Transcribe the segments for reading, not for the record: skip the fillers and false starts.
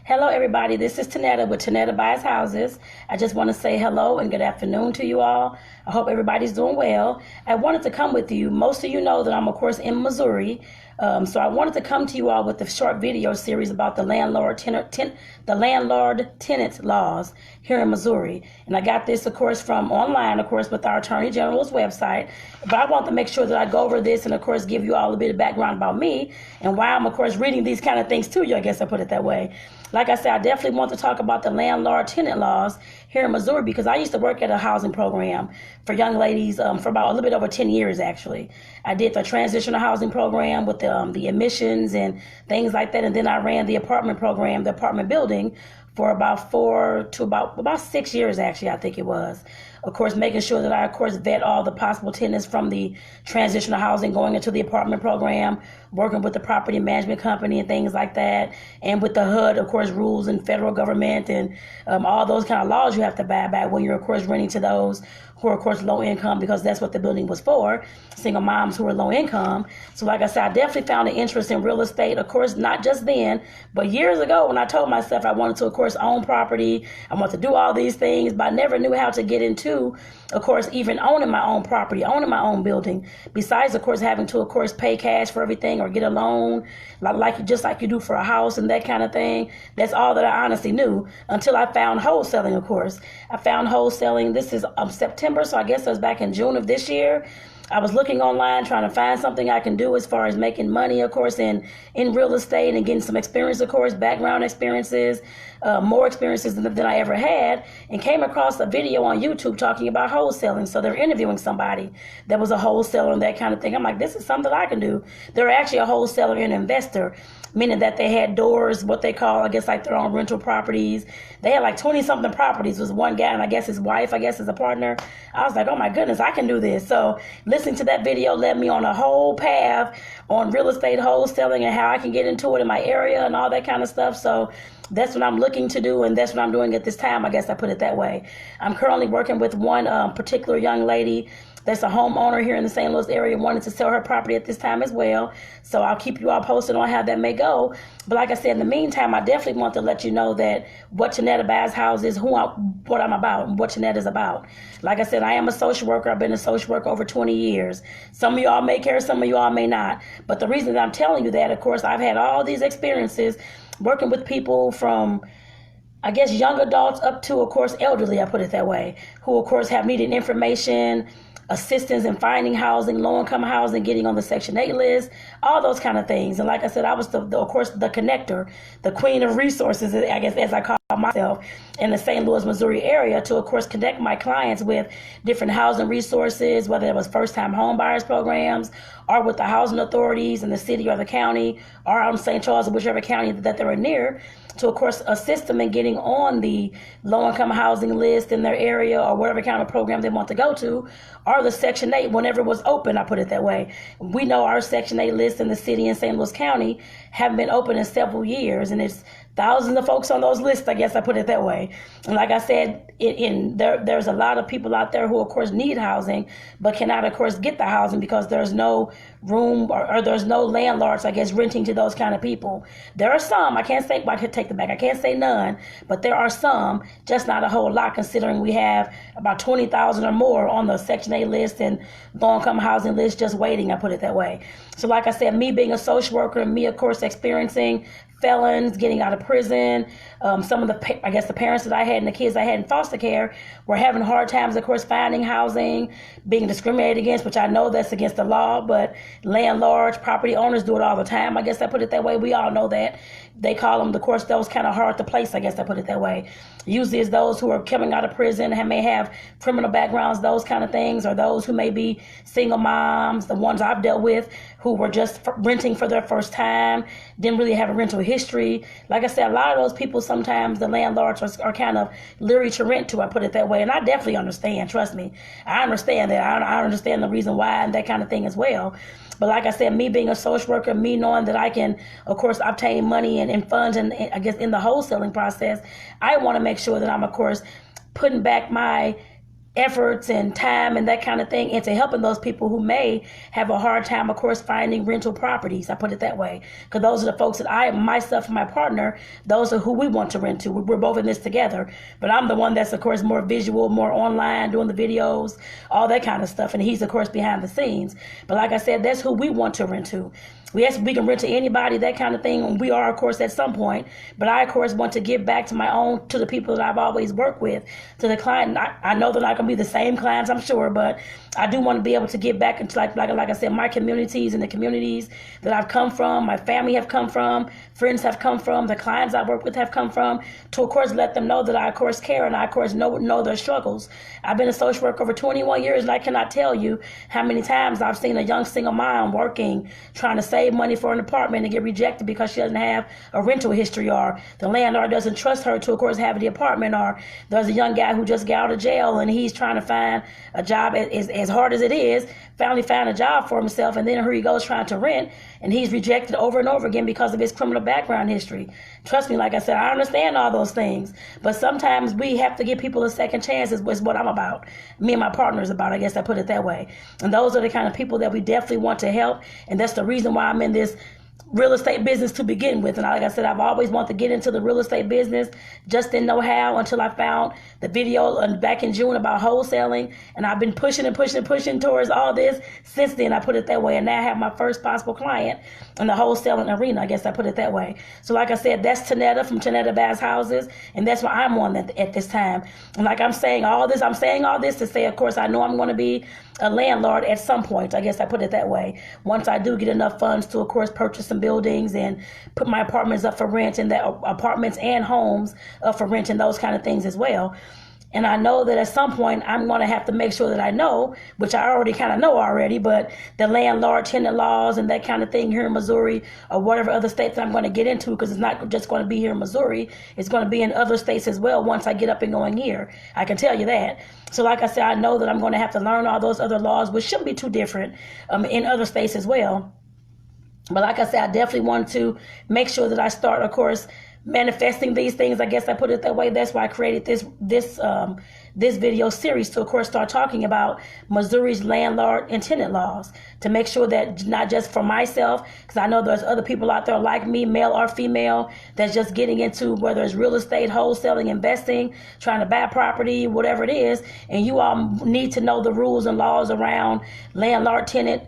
Hello, everybody. This is Tonetta with Tonetta Buys Houses. I just want to say hello and good afternoon to you all. I hope everybody's doing well. I wanted to come with you. Most of you know that I'm, of course, in Missouri. So I wanted to come to you all with a short video series about the landlord tenant laws here in Missouri. And I got this, of course, from online, of course, with our Attorney General's website. But I want to make sure that I go over this and, of course, give you all a bit of background about me and why I'm, of course, reading these kind of things to you, I guess I put it that way. Like I said, I definitely want to talk about the landlord tenant laws here in Missouri because I used to work at a housing program for young ladies for about a little bit over 10 years, actually. I did the transitional housing program with the admissions and things like that. And then I ran the apartment program, the apartment building, for about 4 to about 6 years, actually, I think it was. Of course, making sure that I, of course, vet all the possible tenants from the transitional housing going into the apartment program, working with the property management company and things like that, and with the HUD, of course, rules and federal government and all those kind of laws you have to abide by when you're, of course, renting to those who are, of course, low income, because that's what the building was for, single moms who are low income. So like I said, I definitely found an interest in real estate, of course, not just then, but years ago when I told myself I wanted to, of course, own property, I wanted to do all these things, but I never knew how to get into, of course, even owning my own property, owning my own building, besides, of course, having to, of course, pay cash for everything or get a loan, just like you do for a house and that kind of thing. That's all that I honestly knew until I found wholesaling, of course. I found wholesaling, this is September, so I guess it was back in June of this year. I was looking online trying to find something I can do as far as making money, of course, in real estate and getting some experience, of course, background experiences, more experiences than I ever had, and came across a video on YouTube talking about wholesaling. So they're interviewing somebody that was a wholesaler and that kind of thing. I'm like, this is something I can do. They're actually a wholesaler and investor, meaning that they had doors, what they call, I guess, like their own rental properties. They had like 20-something properties. Was one guy, and I guess his wife, I guess, is a partner. I was like, oh my goodness, I can do this. So listening to that video led me on a whole path on real estate wholesaling and how I can get into it in my area and all that kind of stuff. So that's what I'm looking to do, and that's what I'm doing at this time, I guess I put it that way. I'm currently working with one particular young lady that's a homeowner here in the St. Louis area, wanted to sell her property at this time as well. So I'll keep you all posted on how that may go. But like I said, in the meantime, I definitely want to let you know that what Tonetta Buys Houses, what I'm about, and what Tonetta is about. Like I said, I am a social worker. I've been a social worker over 20 years. Some of y'all may care, some of y'all may not. But the reason that I'm telling you that, of course, I've had all these experiences working with people from, I guess, young adults up to, of course, elderly, I put it that way, who, of course, have needed information, assistance in finding housing, low-income housing, getting on the Section 8 list, all those kind of things. And like I said, I was, of course, the connector, the queen of resources, I guess, as I call myself, in the St. Louis, Missouri area to, of course, connect my clients with different housing resources, whether it was first-time home buyers programs or with the housing authorities in the city or the county or out in St. Charles or whichever county that they were near, to, of course, assist them in getting on the low-income housing list in their area or whatever kind of program they want to go to, or the Section 8 whenever it was open, I put it that way. We know our Section 8 list in the city in St. Louis County haven't been open in several years, and it's thousands of folks on those lists, I guess I put it that way. And like I said, there's a lot of people out there who, of course, need housing, but cannot, of course, get the housing because there's no room or there's no landlords, I guess, renting to those kind of people. There are some, I can't say, I could take the back, I can't say none, but there are some, just not a whole lot, considering we have about 20,000 or more on the Section 8 list and low-income housing list just waiting, I put it that way. So like I said, me being a social worker and me, of course, experiencing felons getting out of prison, some of the parents that I had and the kids I had in foster care were having hard times, of course, finding housing, being discriminated against, which I know that's against the law, but landlords, property owners do it all the time. I guess I put it that way. We all know that. They call them, of course, those kind of hard to place, I guess I put it that way. Usually it's those who are coming out of prison and may have criminal backgrounds, those kind of things, or those who may be single moms, the ones I've dealt with who were just renting for their first time, didn't really have a rental history. Like I said, a lot of those people, sometimes the landlords are kind of leery to rent to, I put it that way. And I definitely understand, trust me. I understand that. I understand the reason why and that kind of thing as well. But like I said, me being a social worker, me knowing that I can, of course, obtain money and funds and I guess in the wholesaling process, I want to make sure that I'm, of course, putting back my efforts and time and that kind of thing into helping those people who may have a hard time, of course, finding rental properties. I put it that way, because those are the folks that myself and my partner, those are who we want to rent to. We're both in this together, but I'm the one that's, of course, more visual, more online, doing the videos, all that kind of stuff, and he's, of course, behind the scenes. But like I said, that's who we want to rent to. Yes, we can rent to anybody, that kind of thing. We are, of course, at some point. But I, of course, want to give back to the people that I've always worked with, to the client. I know they're not going to be the same clients, I'm sure, but I do want to be able to give back into, like I said, my communities and the communities that I've come from, my family have come from, friends have come from, the clients I work with have come from, to, of course, let them know that I, of course, care and I, of course, know their struggles. I've been a social worker over 21 years, and I cannot tell you how many times I've seen a young single mom working, trying to save money for an apartment and get rejected because she doesn't have a rental history, or the landlord doesn't trust her to, of course, have the apartment, or there's a young guy who just got out of jail and he's trying to find a job as hard as it is, finally found a job for himself, and then here he goes trying to rent, and he's rejected over and over again because of his criminal background history. Trust me, like I said, I understand all those things, but sometimes we have to give people a second chance is what I'm about. Me and my partner's about, I guess I put it that way. And those are the kind of people that we definitely want to help, and that's the reason why I'm in this real estate business to begin with. And like I said, I've always wanted to get into the real estate business, just didn't know how until I found the video back in June about wholesaling, and I've been pushing towards all this since then, I put it that way, and now I have my first possible client in the wholesaling arena, I guess I put it that way. So like I said, that's Tonetta from Tonetta Bass Houses, and that's why I'm on at this time. And like I'm saying all this to say, of course, I know I'm going to be a landlord at some point, I guess I put it that way, once I do get enough funds to, of course, purchase some buildings and put my apartments up for rent, and that apartments and homes up for rent and those kind of things as well. And I know that at some point I'm going to have to make sure that I know, which I already kind of know already, but the landlord tenant laws and that kind of thing here in Missouri, or whatever other states I'm going to get into, because it's not just going to be here in Missouri, it's going to be in other states as well once I get up and going here. I can tell you that. So like I said, I know that I'm going to have to learn all those other laws, which shouldn't be too different in other states as well. But like I said, I definitely want to make sure that I start, of course, manifesting these things, I guess I put it that way. That's why I created this video series to, of course, start talking about Missouri's landlord and tenant laws, to make sure that not just for myself, because I know there's other people out there like me, male or female, that's just getting into whether it's real estate, wholesaling, investing, trying to buy property, whatever it is, and you all need to know the rules and laws around landlord tenant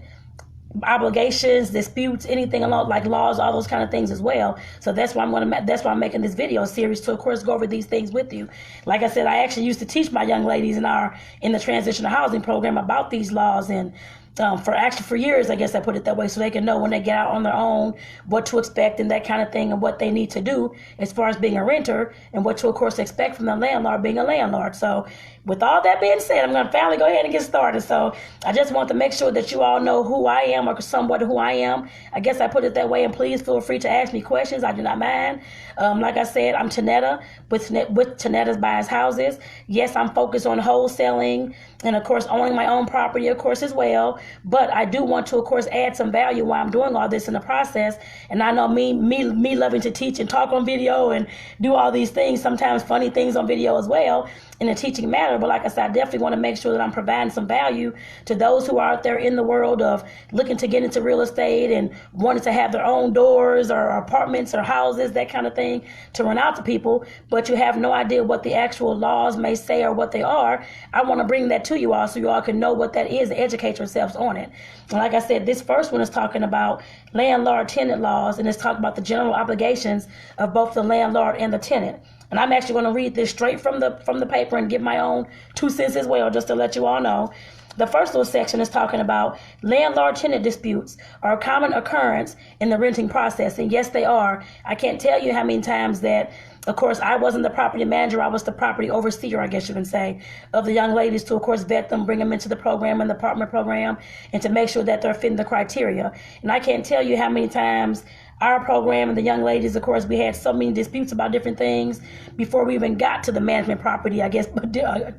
obligations, disputes, anything along like laws, all those kind of things as well. So that's why I'm making this video series to, of course, go over these things with you. Like I said, I actually used to teach my young ladies in the transitional housing program about these laws, and for years, I guess I put it that way, so they can know when they get out on their own what to expect and that kind of thing, and what they need to do as far as being a renter, and what to, of course, expect from the landlord being a landlord. So with all that being said, I'm going to finally go ahead and get started. So I just want to make sure that you all know who I am, or somewhat who I am. I guess I put it that way, and please feel free to ask me questions. I do not mind. Like I said, I'm Tonetta with Tonetta's Bass Houses. Yes, I'm focused on wholesaling and, of course, owning my own property, of course, as well. But I do want to, of course, add some value while I'm doing all this in the process. And I know me loving to teach and talk on video and do all these things, sometimes funny things on video as well, in a teaching matter. But like I said, I definitely want to make sure that I'm providing some value to those who are out there in the world of looking to get into real estate and wanting to have their own doors or apartments or houses, that kind of thing, to rent out to people, but you have no idea what the actual laws may say or what they are. I want to bring that to you all so you all can know what that is and educate yourselves on it. And like I said, this first one is talking about landlord tenant laws, and it's talking about the general obligations of both the landlord and the tenant. And I'm actually going to read this straight from the paper and give my own 2 cents as well, just to let you all know. The first little section is talking about landlord-tenant disputes are a common occurrence in the renting process. And yes, they are. I can't tell you how many times that, of course, I wasn't the property manager. I was the property overseer, I guess you can say, of the young ladies to, of course, vet them, bring them into the program and the apartment program, and to make sure that they're fitting the criteria. And I can't tell you how many times our program and the young ladies, of course, we had so many disputes about different things before we even got to the management property, I guess,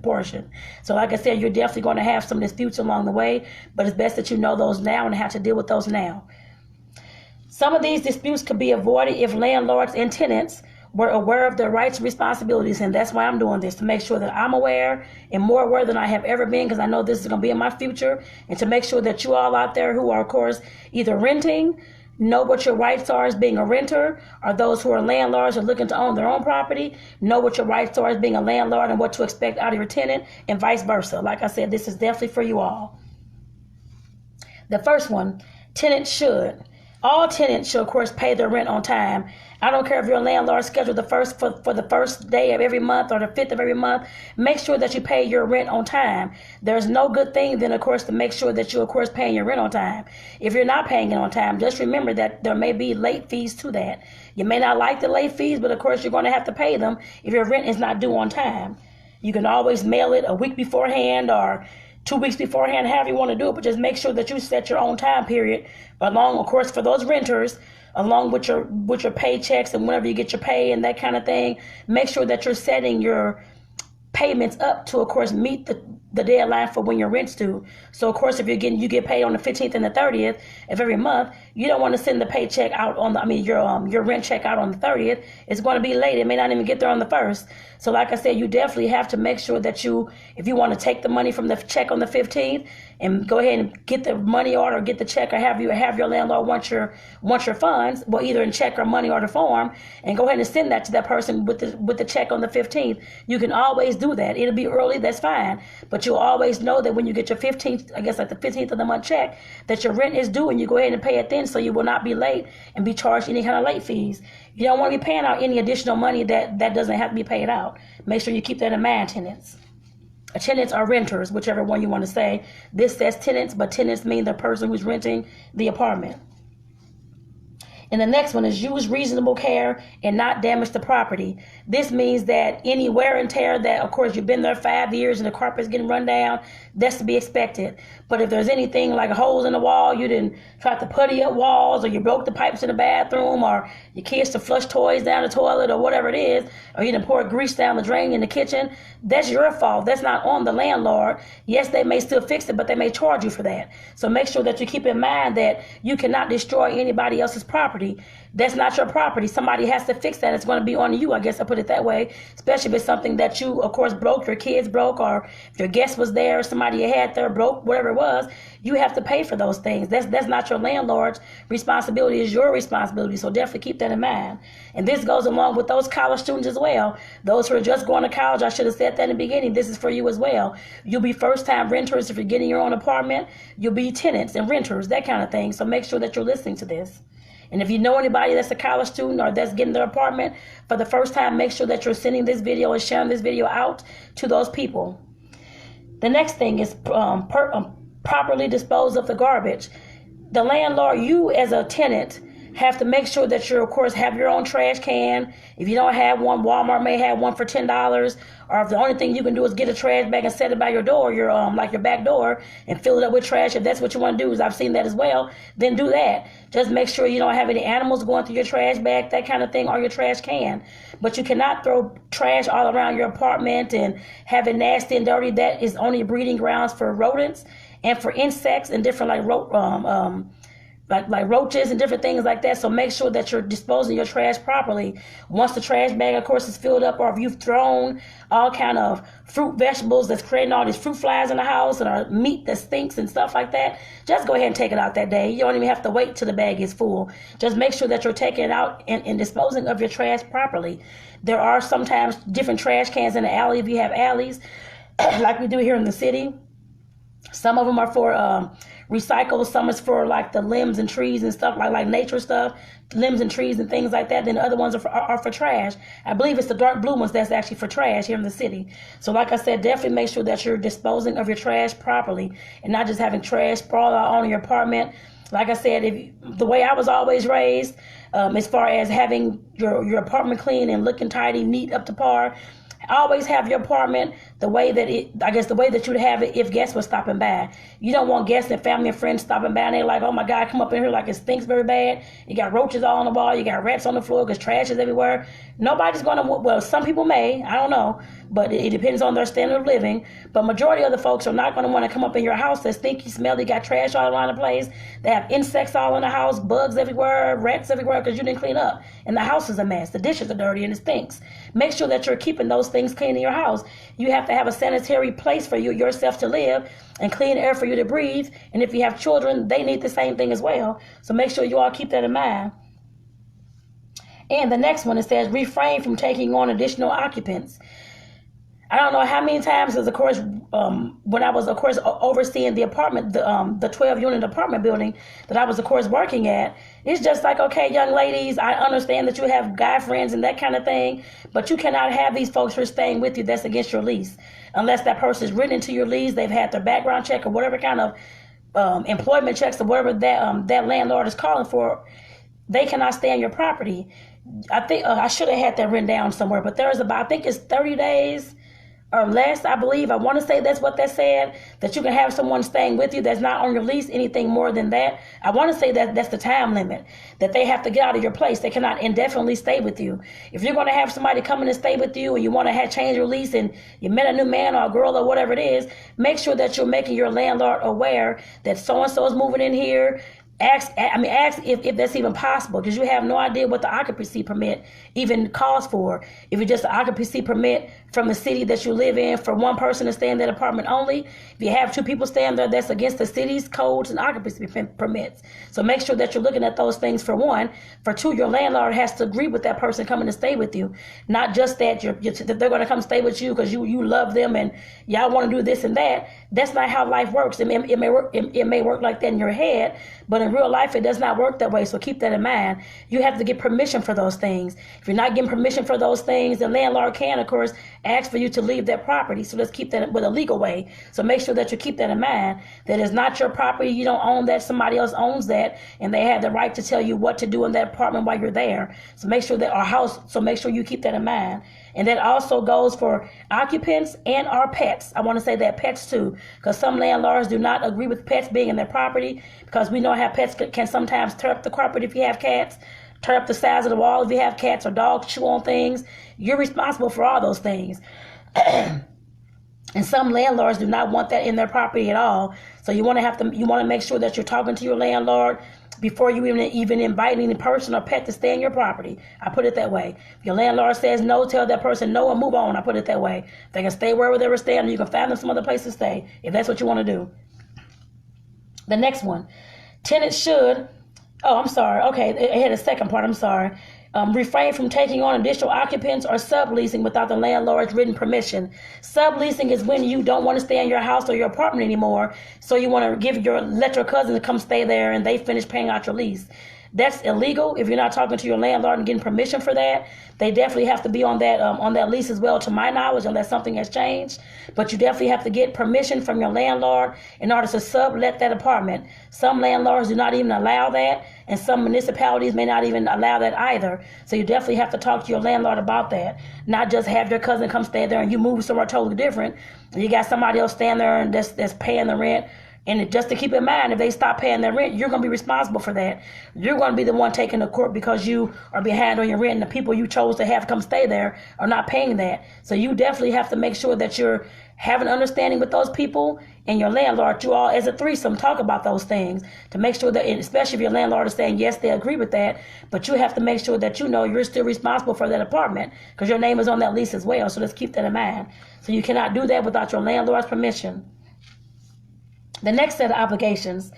portion. So like I said, you're definitely going to have some disputes along the way, but it's best that you know those now and how to deal with those now. Some of these disputes could be avoided if landlords and tenants we're aware of their rights and responsibilities, and that's why I'm doing this, to make sure that I'm aware and more aware than I have ever been, because I know this is going to be in my future, and to make sure that you all out there who are, of course, either renting, know what your rights are as being a renter, or those who are landlords or looking to own their own property, know what your rights are as being a landlord and what to expect out of your tenant, and vice versa. Like I said, this is definitely for you all. The first one, tenants should. All tenants should, of course, pay their rent on time. I don't care if you're a landlord scheduled for the first day of every month or the 5th of every month. Make sure that you pay your rent on time. There's no good thing then, of course, to make sure that you're, of course, paying your rent on time. If you're not paying it on time, just remember that there may be late fees to that. You may not like the late fees, but of course you're going to have to pay them if your rent is not due on time. You can always mail it a week beforehand or 2 weeks beforehand, however you want to do it, but just make sure that you set your own time period along, of course, for those renters, along with your paychecks and whenever you get your pay and that kind of thing. Make sure that you're setting your payments up to, of course, meet the deadline for when your rent's due. So, of course, if you get paid on the 15th and the 30th of every month, you don't want to send the paycheck out on your rent check out on the 30th. It's going to be late. It may not even get there on the 1st. So, like I said, you definitely have to make sure that if you want to take the money from the check on the 15th and go ahead and get the money order, get the check, or have your landlord want your funds, well, either in check or money order form, and go ahead and send that to that person with the check on the 15th. You can always do that. It'll be early, that's fine, but you'll always know that when you get your 15th, I guess like the 15th of the month check, that your rent is due, and you go ahead and pay it then, so you will not be late and be charged any kind of late fees. You don't want to be paying out any additional money that doesn't have to be paid out. Make sure you keep that in mind, tenants. Tenants are renters, whichever one you want to say. This says tenants, but tenants mean the person who's renting the apartment. And the next one is use reasonable care and not damage the property. This means that any wear and tear that, of course, you've been there 5 years and the carpet's getting run down, that's to be expected. But if there's anything like holes in the wall, you didn't try to putty up walls, or you broke the pipes in the bathroom, or your kids to flush toys down the toilet, or whatever it is, or you didn't pour grease down the drain in the kitchen, that's your fault. That's not on the landlord. Yes, they may still fix it, but they may charge you for that. So make sure that you keep in mind that you cannot destroy anybody else's property. That's not your property. Somebody has to fix that. It's going to be on you, I guess I put it that way, especially if it's something that you, of course, broke, your kids broke, or if your guest was there, somebody you had there broke, whatever it was, you have to pay for those things. That's not your landlord's responsibility. It's your responsibility. So definitely keep that in mind. And this goes along with those college students as well. Those who are just going to college, I should have said that in the beginning. This is for you as well. You'll be first-time renters if you're getting your own apartment. You'll be tenants and renters, that kind of thing. So make sure that you're listening to this. And if you know anybody that's a college student or that's getting their apartment for the first time, make sure that you're sending this video and sharing this video out to those people. The next thing is properly dispose of the garbage. The landlord, you as a tenant, have to make sure that you, of course, have your own trash can. If you don't have one, Walmart may have one for $10. Or if the only thing you can do is get a trash bag and set it by your door, your back door, and fill it up with trash, if that's what you want to do, is I've seen that as well, then do that. Just make sure you don't have any animals going through your trash bag, that kind of thing, or your trash can. But you cannot throw trash all around your apartment and have it nasty and dirty. That is only breeding grounds for rodents and for insects and different like roaches and different things like that. So make sure that you're disposing your trash properly. Once the trash bag, of course, is filled up, or if you've thrown all kind of fruit, vegetables that's creating all these fruit flies in the house, and our meat that stinks and stuff like that, just go ahead and take it out that day. You don't even have to wait till the bag is full. Just make sure that you're taking it out and disposing of your trash properly. There are sometimes different trash cans in the alley if you have alleys, like we do here in the city. Some of them are for recycle. Some is for like the limbs and trees and stuff, like nature stuff, limbs and trees and things like that. Then the other ones are for trash. I believe it's the dark blue ones that's actually for trash here in the city. So like I said, definitely make sure that you're disposing of your trash properly and not just having trash sprawl out on your apartment. Like I said, the way I was always raised, as far as having your apartment clean and looking tidy, neat, up to par, Always have your apartment the way that the way that you'd have it if guests were stopping by. You don't want guests and family and friends stopping by and they're like, oh my God, come up in here like it stinks very bad. You got roaches all on the wall. You got rats on the floor because trash is everywhere. Nobody's going to, well, some people may, I don't know, but it depends on their standard of living. But majority of the folks are not going to want to come up in your house that's stinky, smelly, got trash all around the place. They have insects all in the house, bugs everywhere, rats everywhere because you didn't clean up. And the house is a mess. The dishes are dirty and it stinks. Make sure that you're keeping those things clean in your house. You have to have a sanitary place for yourself to live and clean air for you to breathe. And if you have children, they need the same thing as well. So make sure you all keep that in mind. And the next one, it says, refrain from taking on additional occupants. I don't know how many times, because of course, when I was, of course, overseeing the apartment, the 12-unit apartment building that I was, of course, working at, it's just like, okay, young ladies, I understand that you have guy friends and that kind of thing, but you cannot have these folks who are staying with you that's against your lease. Unless that person is written into your lease, they've had their background check or whatever kind of employment checks or whatever that landlord is calling for, they cannot stay on your property. I think I should have had that written down somewhere, but there's about, I think it's 30 days or less, I believe. I want to say that's what that said, that you can have someone staying with you that's not on your lease. Anything more than that, I want to say that that's the time limit, that they have to get out of your place. They cannot indefinitely stay with you. If you're going to have somebody come in and stay with you and you want to change your lease and you met a new man or a girl or whatever it is, make sure that you're making your landlord aware that so-and-so is moving in here. Ask if that's even possible, because you have no idea what the occupancy permit even calls for. If it's just an occupancy permit from the city that you live in for one person to stay in that apartment only, if you have two people staying there, that's against the city's codes and occupancy permits. So make sure that you're looking at those things for one. For two, your landlord has to agree with that person coming to stay with you. Not just that that they're going to come stay with you because you love them and y'all want to do this and that. That's not how life works. It may work like that in your head, but in real life, it does not work that way. So keep that in mind. You have to get permission for those things. If you're not getting permission for those things, the landlord can, of course, ask for you to leave that property. So let's keep that with a legal way. So make sure that you keep that in mind, that it's not your property. You don't own that. Somebody else owns that, and they have the right to tell you what to do in that apartment while you're there. So make sure that our house, so make sure you keep that in mind. And that also goes for occupants and our pets. I want to say that pets too, because some landlords do not agree with pets being in their property, because we know how pets can sometimes tear up the carpet if you have cats, tear up the sides of the wall if you have cats, or dogs chew on things. You're responsible for all those things. And some landlords do not want that in their property at all. So you want to make sure that you're talking to your landlord before you even invite any person or pet to stay in your property. I put it that way. If your landlord says no, tell that person no and move on. I put it that way. They can stay wherever they were staying, or you can find them some other place to stay if that's what you want to do. The next one, tenants should, okay, it had a second part, I'm sorry. Refrain from taking on additional occupants or subleasing without the landlord's written permission. Subleasing is when you don't want to stay in your house or your apartment anymore, so you want to let your cousin to come stay there and they finish paying out your lease. That's illegal if you're not talking to your landlord and getting permission for that. They definitely have to be on that lease as well, to my knowledge, unless something has changed. But you definitely have to get permission from your landlord in order to sublet that apartment. Some landlords do not even allow that, and some municipalities may not even allow that either. So you definitely have to talk to your landlord about that. Not just have your cousin come stay there and you move somewhere totally different, and you got somebody else staying there and that's paying the rent. And just to keep in mind, if they stop paying their rent, you're going to be responsible for that. You're going to be the one taking the court because you are behind on your rent, and the people you chose to have come stay there are not paying that. So you definitely have to make sure that you're having understanding with those people and your landlord. You all, as a threesome, talk about those things to make sure that, especially if your landlord is saying yes, they agree with that, but you have to make sure that you know you're still responsible for that apartment because your name is on that lease as well. So let's keep that in mind. So you cannot do that without your landlord's permission. The next set of obligations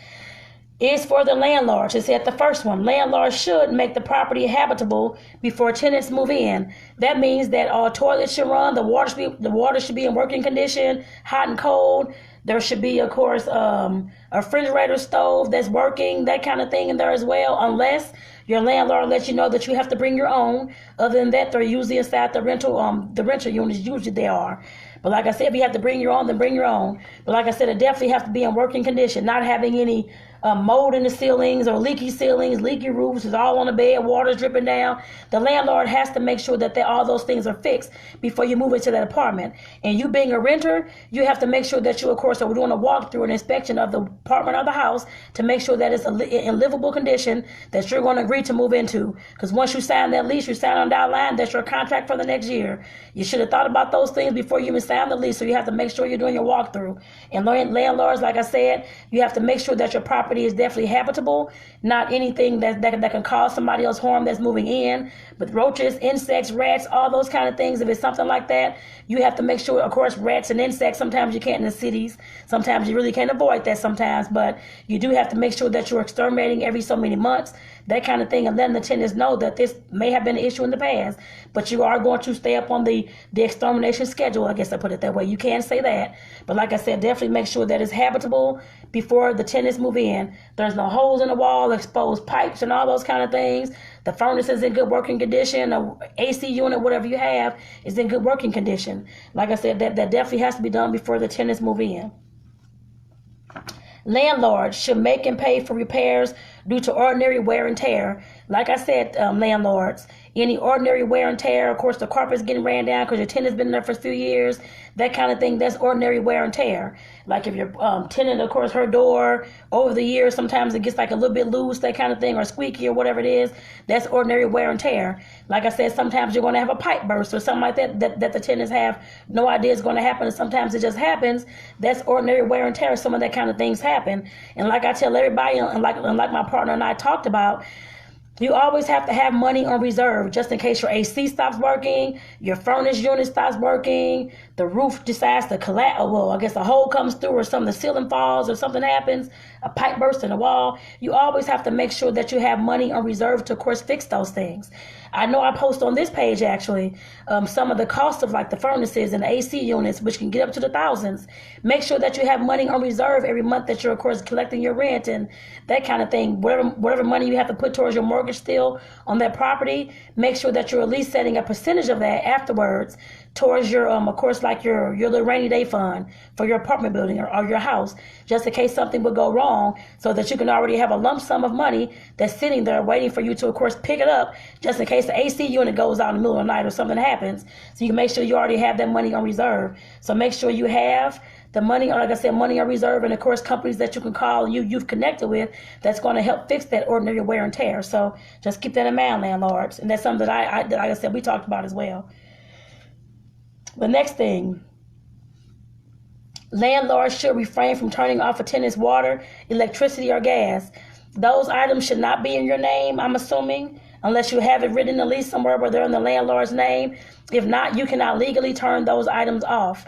is for the landlord. It said the first one, landlords should make the property habitable before tenants move in. That means that all toilets should run, the water should be in working condition, hot and cold. There should be, of course, a refrigerator, stove that's working, that kind of thing in there as well, unless your landlord lets you know that you have to bring your own. Other than that, they're usually inside the rental units, usually they are. But like I said, if you have to bring your own, then bring your own. But like I said, it definitely has to be in working condition, not having any mold in the ceilings or leaky ceilings, leaky roofs, is all on the bed, water's dripping down. The landlord has to make sure that all those things are fixed before you move into that apartment. And you being a renter, you have to make sure that you, of course, are doing a walkthrough, an inspection of the apartment or the house to make sure that it's in livable condition that you're going to agree to move into. Because once you sign that lease, you sign on that line, that's your contract for the next year. You should have thought about those things before you even sign the lease, so you have to make sure you're doing your walkthrough. And landlords, like I said, you have to make sure that your property is definitely habitable, not anything that can cause somebody else harm that's moving in. But roaches, insects, rats, all those kind of things, if it's something like that, you have to make sure, of course, rats and insects, sometimes you can't in the cities. Sometimes you really can't avoid that sometimes, but you do have to make sure that you're exterminating every so many months, that kind of thing, and letting the tenants know that this may have been an issue in the past, but you are going to stay up on the extermination schedule, I guess I put it that way. You can say that, but like I said, definitely make sure that it's habitable before the tenants move in. There's no holes in the wall, exposed pipes and all those kind of things. The furnace is in good working condition. The AC unit, whatever you have, is in good working condition. Like I said, that definitely has to be done before the tenants move in. Landlords should make and pay for repairs due to ordinary wear and tear. Like I said, landlords, any ordinary wear and tear, of course, the carpet's getting ran down because your tenant's been there for a few years, that kind of thing, that's ordinary wear and tear. Like if your tenant, of course, her door over the years, sometimes it gets like a little bit loose, that kind of thing, or squeaky or whatever it is, that's ordinary wear and tear. Like I said, sometimes you're going to have a pipe burst or something like that the tenants have no idea is going to happen, and sometimes it just happens. That's ordinary wear and tear. Some of that kind of things happen. And like I tell everybody, and like my partner and I talked about, you always have to have money on reserve just in case your AC stops working, your furnace unit stops working, the roof decides to collapse, well, I guess a hole comes through or the ceiling falls or something happens, a pipe bursts in the wall. You always have to make sure that you have money on reserve to, of course, fix those things. I know I post on this page, actually, some of the costs of like the furnaces and the AC units, which can get up to the thousands. Make sure that you have money on reserve every month that you're, of course, collecting your rent and that kind of thing. Whatever money you have to put towards your mortgage still on that property, make sure that you're at least setting a percentage of that afterwards towards your, of course, like your little rainy day fund for your apartment building or your house, just in case something would go wrong, so that you can already have a lump sum of money that's sitting there waiting for you to, of course, pick it up, just in case the AC unit goes out in the middle of the night or something happens. So you can make sure you already have that money on reserve. So make sure you have the money, or like I said, money on reserve, and of course companies that you can call and you've connected with that's going to help fix that ordinary wear and tear. So just keep that in mind, landlords. And that's something that like I said, we talked about as well. The next thing, landlords should refrain from turning off a tenant's water, electricity, or gas. Those items should not be in your name, I'm assuming, unless you have it written in the lease somewhere where they're in the landlord's name. If not, you cannot legally turn those items off.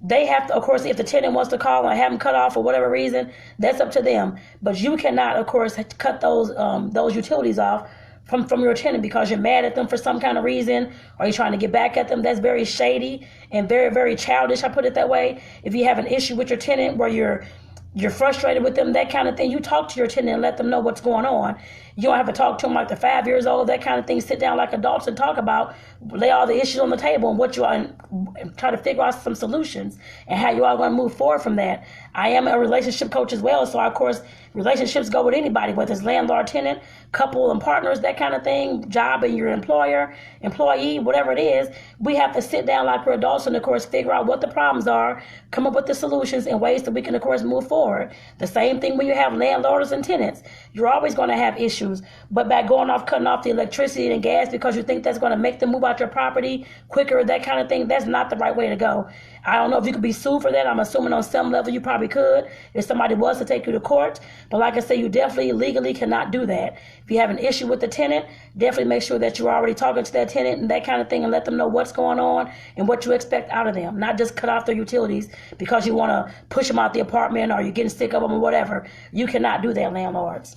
They have to, of course, if the tenant wants to call and have them cut off for whatever reason, that's up to them. But you cannot, of course, cut those utilities off from your tenant because you're mad at them for some kind of reason, or you're trying to get back at them. That's very shady and very, very childish, I put it that way. If you have an issue with your tenant where you're frustrated with them, that kind of thing, you talk to your tenant and let them know what's going on. You don't have to talk to them like they're 5 years old, that kind of thing. Sit down like adults and talk about, lay all the issues on the table and what you are, and try to figure out some solutions and how you are going to move forward from that. I am a relationship coach as well, so of course relationships go with anybody, whether it's landlord, tenant, couple and partners, that kind of thing, job and your employer, employee, whatever it is. We have to sit down like we're adults and, of course, figure out what the problems are, come up with the solutions and ways that we can, of course, move forward. The same thing when you have landlords and tenants. You're always going to have issues, but by cutting off the electricity and gas because you think that's going to make them move out your property quicker, that kind of thing, that's not the right way to go. I don't know if you could be sued for that. I'm assuming on some level you probably could if somebody was to take you to court. But like I say, you definitely legally cannot do that. If you have an issue with the tenant, definitely make sure that you're already talking to that tenant and that kind of thing and let them know what's going on and what you expect out of them. Not just cut off their utilities because you want to push them out the apartment or you're getting sick of them or whatever. You cannot do that, landlords.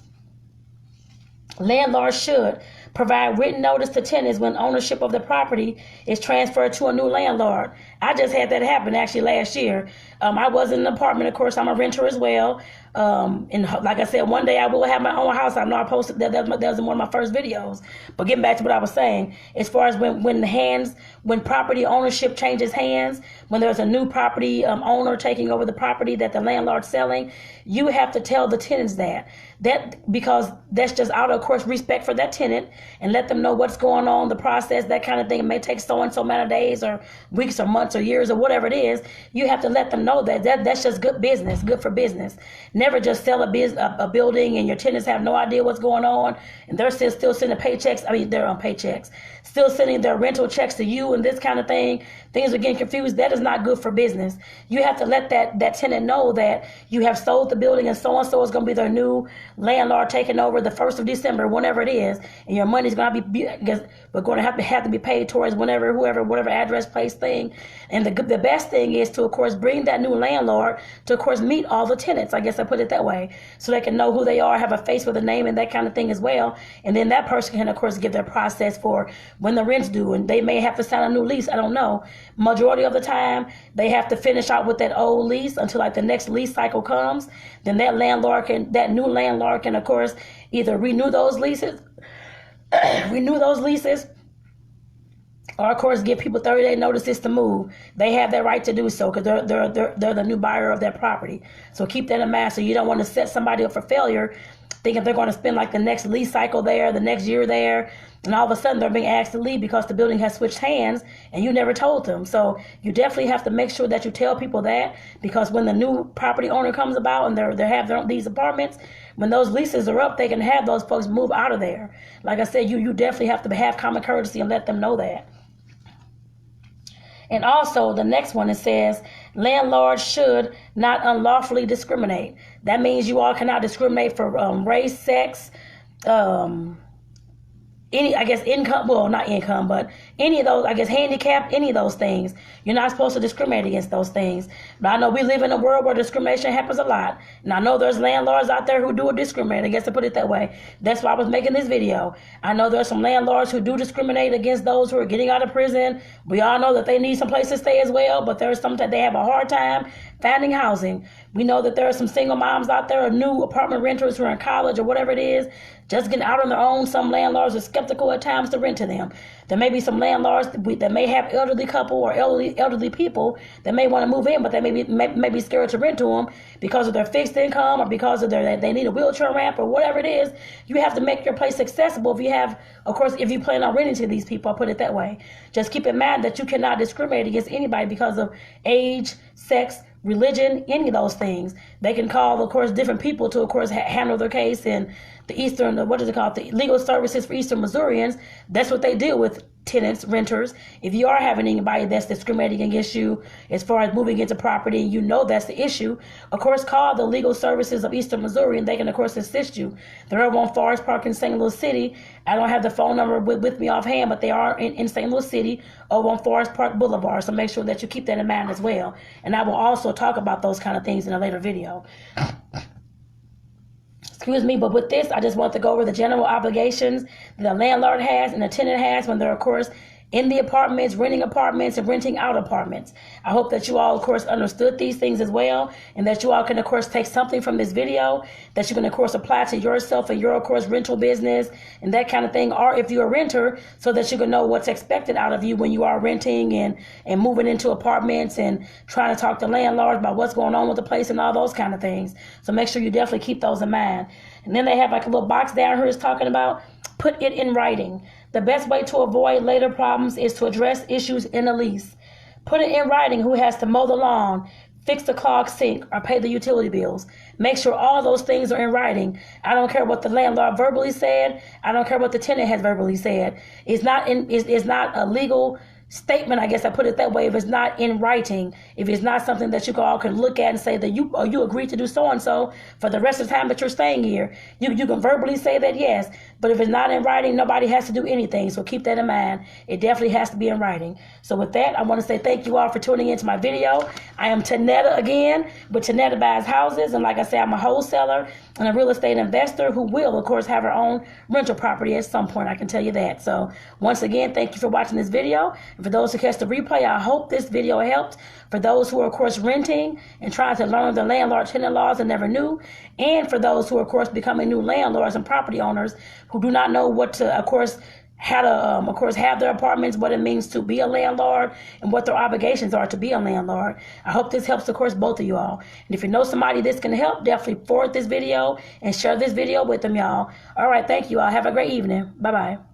Landlords should provide written notice to tenants when ownership of the property is transferred to a new landlord. I just had that happen actually last year. I was in an apartment, of course. I'm a renter as well. And like I said, one day I will have my own house. I know I posted that. That was in one of my first videos. But getting back to what I was saying, as far as when property ownership changes hands, when there's a new property owner taking over the property that the landlord's selling, you have to tell the tenants that because that's just out of course respect for that tenant, and let them know what's going on, the process, that kind of thing. It may take so and so amount of days or weeks or months or years or whatever it is. You have to let them know that's just good business, good for business. Never just sell a building and your tenants have no idea what's going on, and they're still sending paychecks. I mean, they're on paychecks, still sending their rental checks to you and this kind of thing. Things are getting confused. That is not good for business. You have to let that tenant know that you have sold the building and so is going to be their new landlord taking over the 1st of December, whenever it is, and your money's going to be, we're going to have to be paid towards whatever address, place thing. And the best thing is to, of course, bring that new landlord to, of course, meet all the tenants. I guess I put it that way, so they can know who they are, have a face with a name and that kind of thing as well. And then that person can, of course, give their process for when the rent's due, and they may have to sign a new lease. I don't know. Majority of the time, they have to finish out with that old lease until like the next lease cycle comes. Then that new landlord can, of course, either renew those leases, or of course give people 30-day notices to move. They have that right to do so because they're the new buyer of that property. So keep that in mind. So you don't want to set somebody up for failure, thinking they're going to spend like the next lease cycle there, the next year there, and all of a sudden they're being asked to leave because the building has switched hands and you never told them. So you definitely have to make sure that you tell people that, because when the new property owner comes about and they have these apartments, when those leases are up, they can have those folks move out of there. Like I said, you definitely have to have common courtesy and let them know that. And also the next one, it says landlords should not unlawfully discriminate. That means you all cannot discriminate for race, sex, any, I guess, income, well, not income, but any of those, I guess, handicap, any of those things. You're not supposed to discriminate against those things. But I know we live in a world where discrimination happens a lot. And I know there's landlords out there who do discriminate, I guess to put it that way. That's why I was making this video. I know there's some landlords who do discriminate against those who are getting out of prison. We all know that they need some place to stay as well, but there's sometimes they have a hard time finding housing. We know that there are some single moms out there or new apartment renters who are in college or whatever it is, just getting out on their own. Some landlords are skeptical at times to rent to them. There may be some landlords that may have elderly couple or elderly people that may want to move in, but they may be scared to rent to them because of their fixed income or because of they need a wheelchair ramp or whatever it is. You have to make your place accessible. If you plan on renting to these people, I'll put it that way. Just keep in mind that you cannot discriminate against anybody because of age, sex, religion, any of those things. They can call, of course, different people to, of course, handle their case. And the the legal services for Eastern Missourians, that's what they deal with tenants, renters. If you are having anybody that's discriminating against you as far as moving into property, you know that's the issue, of course, call the legal services of Eastern Missouri, and they can, of course, assist you. They're over on Forest Park in St. Louis City. I don't have the phone number with me offhand, but they are in St. Louis City over on Forest Park Boulevard. So make sure that you keep that in mind as well. And I will also talk about those kind of things in a later video. Excuse me, but with this, I just want to go over the general obligations that a landlord has and a tenant has when they're, of course, in the apartments, renting apartments, and renting out apartments. I hope that you all, of course, understood these things as well, and that you all can, of course, take something from this video that you can, of course, apply to yourself and your, of course, rental business and that kind of thing, or if you're a renter, so that you can know what's expected out of you when you are renting and moving into apartments and trying to talk to landlords about what's going on with the place and all those kind of things. So make sure you definitely keep those in mind. And then they have like a little box down here is talking about put it in writing. The best way to avoid later problems is to address issues in a lease. Put it in writing who has to mow the lawn, fix the clogged sink, or pay the utility bills. Make sure all those things are in writing. I don't care what the landlord verbally said. I don't care what the tenant has verbally said. It's not a legal statement, I guess I put it that way, if it's not in writing, if it's not something that you all can look at and say that you agreed to do so and so for the rest of the time that you're staying here. You can verbally say that, yes, But if it's not in writing, nobody has to do anything. So keep that in mind. It definitely has to be in writing. So with that, I want to say thank you all for tuning into my video. I am Tonetta again, with Tonetta Buys Houses. And like I said, I'm a wholesaler and a real estate investor who will, of course, have her own rental property at some point. I can tell you that. So once again, thank you for watching this video. And for those who catch the replay, I hope this video helped. For those who are, of course, renting and trying to learn the landlord-tenant laws and never knew. And for those who are, of course, becoming new landlords and property owners who do not know what to, of course, how to, of course, have their apartments, what it means to be a landlord, and what their obligations are to be a landlord. I hope this helps, of course, both of you all. And if you know somebody this can help, definitely forward this video and share this video with them, y'all. All right, thank you all. Have a great evening. Bye-bye.